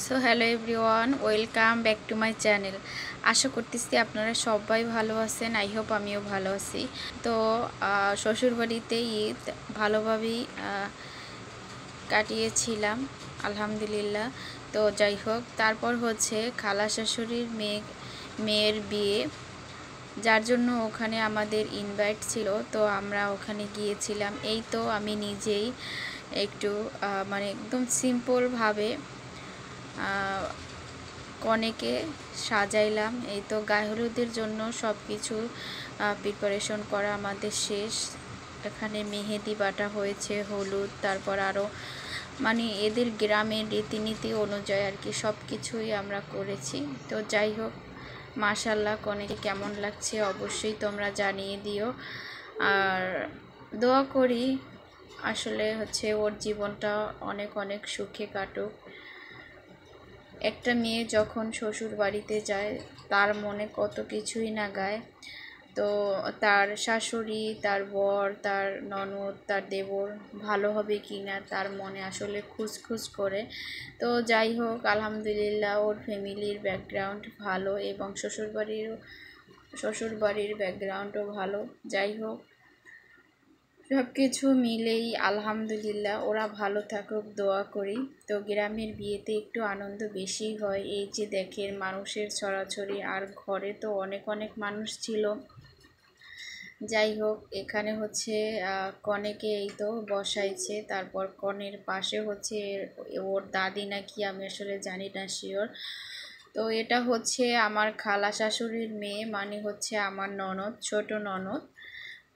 So hello everyone, welcome back to my channel. আশা করতেছি আপনারা সবাই ভালো আছেন। আই হোপ আমিও ভালো আছি। তো শ্বশুরবাড়িতে ঈদ ভালোভাবেই কাটিয়েছিলাম আলহামদুলিল্লাহ। তো যাই হোক, তারপর হচ্ছে খালা শাশুড়ির মেয়ের বিয়ে, যার জন্য ওখানে আমাদের ইনভাইট ছিল। তো আমরা ওখানে গিয়েছিলাম। এই তো আমি নিজেই একটু মানে একদম সিম্পলভাবে কনেকে সাজাইলাম। এই তো গায়ে হলুদের জন্য সব কিছু প্রিপারেশন করা আমাদের শেষ। এখানে মেহেদি বাটা হয়েছে, হলুদ, তারপর আরও মানে এদের গ্রামের রীতিনীতি অনুযায়ী আর কি সব কিছুই আমরা করেছি। তো যাই হোক, মাশাল্লাহ কনেকে কেমন লাগছে অবশ্যই তোমরা জানিয়ে দিও। আর দোয়া করি আসলে হচ্ছে ওর জীবনটা অনেক অনেক সুখে কাটুক। একটা মেয়ে যখন শ্বশুর বাড়িতে যায় তার মনে কত কিছুই না গায়। তো তার শাশুড়ি, তার বর, তার ননদ, তার দেবর ভালো হবে কি না তার মনে আসলে খুঁজখুঁজ করে। তো যাই হোক, আলহামদুলিল্লাহ ওর ফ্যামিলির ব্যাকগ্রাউন্ড ভালো এবং শ্বশুরবাড়ির ব্যাকগ্রাউন্ডও ভালো। যাই হোক, সব কিছু মিলেই আলহামদুলিল্লাহ ওরা ভালো থাকুক দোয়া করি। তো গ্রামের বিয়েতে একটু আনন্দ বেশি হয়। এই যে দেখেন মানুষের ছড়াছড়ি, আর ঘরে তো অনেক অনেক মানুষ ছিল। যাই হোক, এখানে হচ্ছে কনেকে এই তো বসাইছে, তারপর কনের পাশে হচ্ছে ওর দাদি নাকি, আমি আসলে জানি না শিওর। তো এটা হচ্ছে আমার খালা শাশুড়ির মেয়ে, মানে হচ্ছে আমার ননদ, ছোট ননদ।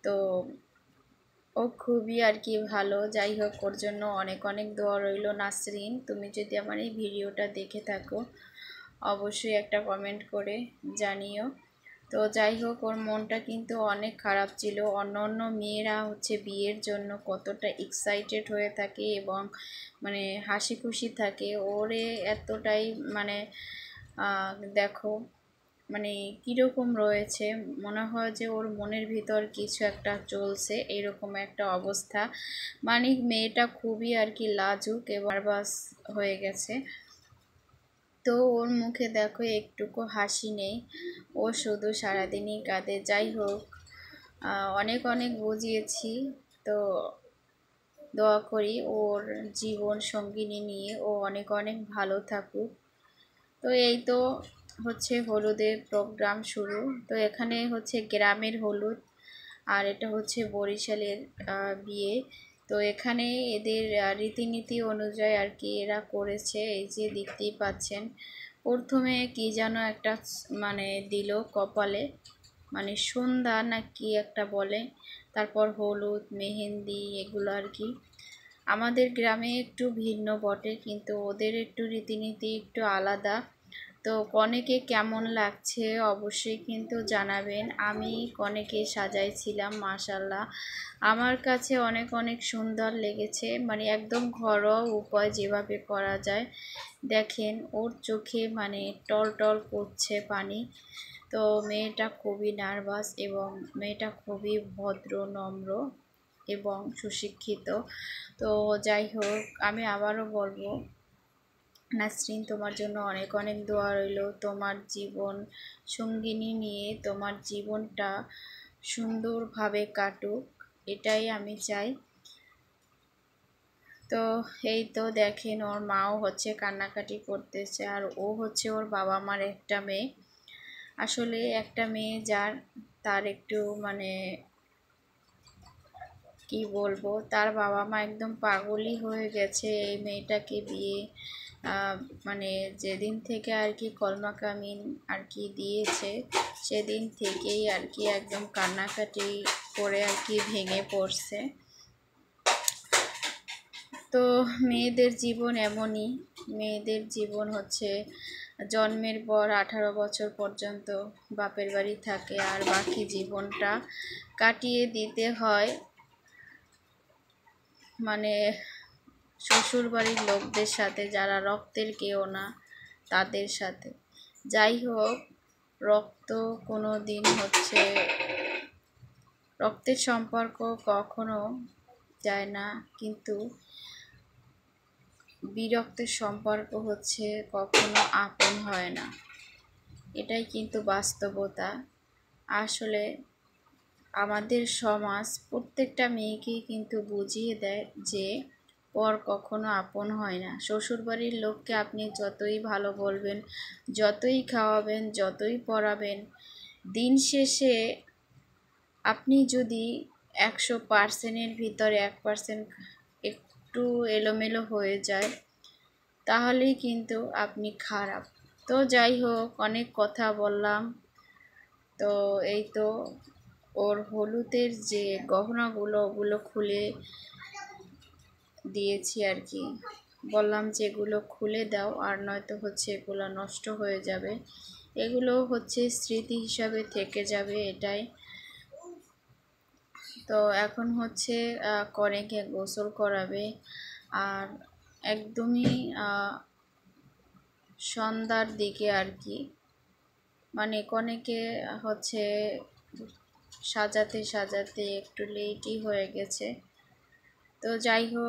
তো ও খুবই আর কি ভালো। যাই হোক, ওর জন্য অনেক অনেক দোয়া রইল। নাসরিন, তুমি যদি আমার এই ভিডিওটা দেখে থাকো অবশ্যই একটা কমেন্ট করে জানিও। তো যাই হোক, ওর মনটা কিন্তু অনেক খারাপ ছিল। অন্য অন্য মেয়েরা হচ্ছে বিয়ের জন্য কতটা এক্সাইটেড হয়ে থাকে এবং মানে হাসি খুশি থাকে, ওরে এতটাই মানে দেখো মানে কীরকম রয়েছে, মনে হয় যে ওর মনের ভিতর কিছু একটা চলছে, এরকম একটা অবস্থা। মানে মেয়েটা খুবই আর কি লাজুক এবং নার্ভাস হয়ে গেছে। তো ওর মুখে দেখো একটুকু হাসি নেই, ও শুধু সারাদিনই কাঁদে। যাই হোক, অনেক অনেক বুঝিয়েছি। তো দোয়া করি ওর জীবন সঙ্গিনী নিয়ে ও অনেক অনেক ভালো থাকুক। তো এই তো হচ্ছে হলুদের প্রোগ্রাম শুরু। তো এখানে হচ্ছে গ্রামের হলুদ, আর এটা হচ্ছে বরিশালের বিয়ে। তো এখানে এদের রীতিনীতি অনুযায়ী আর কি এরা করেছে। এই যে দেখতেই পাচ্ছেন, প্রথমে কি যেন একটা মানে দিল কপালে, মানে সন্ধ্যা না কি একটা বলে, তারপর হলুদ, মেহেন্দি, এগুলো আর কি। আমাদের গ্রামে একটু ভিন্ন বটে, কিন্তু ওদের একটু রীতিনীতি একটু আলাদা। তো কনেকে কেমন লাগছে অবশ্যই কিন্তু জানাবেন। আমি কনেকে সাজাইছিলাম, মাশাল্লাহ আমার কাছে অনেক অনেক সুন্দর লেগেছে। মানে একদম ঘরোয়া উপায় যেভাবে করা যায়। দেখেন ওর চোখে মানে টল টল করছে পানি। তো মেয়েটা খুবই নার্ভাস এবং মেয়েটা খুবই ভদ্র, নম্র এবং সুশিক্ষিত। তো যাই হোক, আমি আবারও বলবো নাসরিন, তোমার জন্য অনেক অনেক দোয়া রইল। তোমার জীবন সঙ্গিনী নিয়ে তোমার জীবনটা সুন্দরভাবে কাটুক, এটাই আমি চাই। তো এই তো দেখেন ওর মাও হচ্ছে কান্নাকাটি করতেছে, আর ও হচ্ছে ওর বাবা মার একটা মেয়ে। আসলে একটা মেয়ে যার, তার একটু মানে কি বলবো, তার বাবা মা একদম পাগলই হয়ে গেছে এই মেয়েটাকে বিয়ে মানে যেদিন থেকে আর কি কলমা কামিন আর কি দিয়েছে সেদিন থেকেই আর কি একদম কান্নাকাটি করে আর কি ভেঙে পড়ছে। তো মেয়েদের জীবন এমনই, মেয়েদের জীবন হচ্ছে জন্মের পর 18 বছর পর্যন্ত বাপের বাড়ি থাকে, আর বাকি জীবনটা কাটিয়ে দিতে হয় মানে শ্বশুর বাড়ির লোকদের সাথে, যারা রক্তের কেউ না তাদের সাথে। যাই হোক, রক্ত কোনো দিন হচ্ছে, রক্তের সম্পর্ক কখনো যায় না, কিন্তু বিরক্তের সম্পর্ক হচ্ছে কখনো আপন হয় না, এটাই কিন্তু বাস্তবতা। আসলে আমাদের সমাজ প্রত্যেকটা মেয়েকেই কিন্তু বুঝিয়ে দেয় যে পর কখনো আপন হয় না। শ্বশুরবাড়ির লোককে আপনি যতই ভালো বলবেন, যতই খাওয়াবেন, যতই পড়াবেন, দিন শেষে আপনি যদি 100%-এর ভিতরে 1% একটু এলোমেলো হয়ে যায়, তাহলেই কিন্তু আপনি খারাপ। তো যাই হোক, অনেক কথা বললাম। তো এই তো ওর হলুদের যে গহনাগুলো ওগুলো খুলে দিয়েছি আর কি। বললাম যে এগুলো খুলে দাও, আর নয়তো হচ্ছে এগুলো নষ্ট হয়ে যাবে। এগুলো হচ্ছে স্মৃতি হিসাবে থেকে যাবে, এটাই। তো এখন হচ্ছে কনেকে গোসল করাবে, আর একদমই সন্ধ্যার দিকে আর কি, মানে কনেকে হচ্ছে সাজাতে সাজাতে একটু লেটই হয়ে গেছে। তো যাই হোক।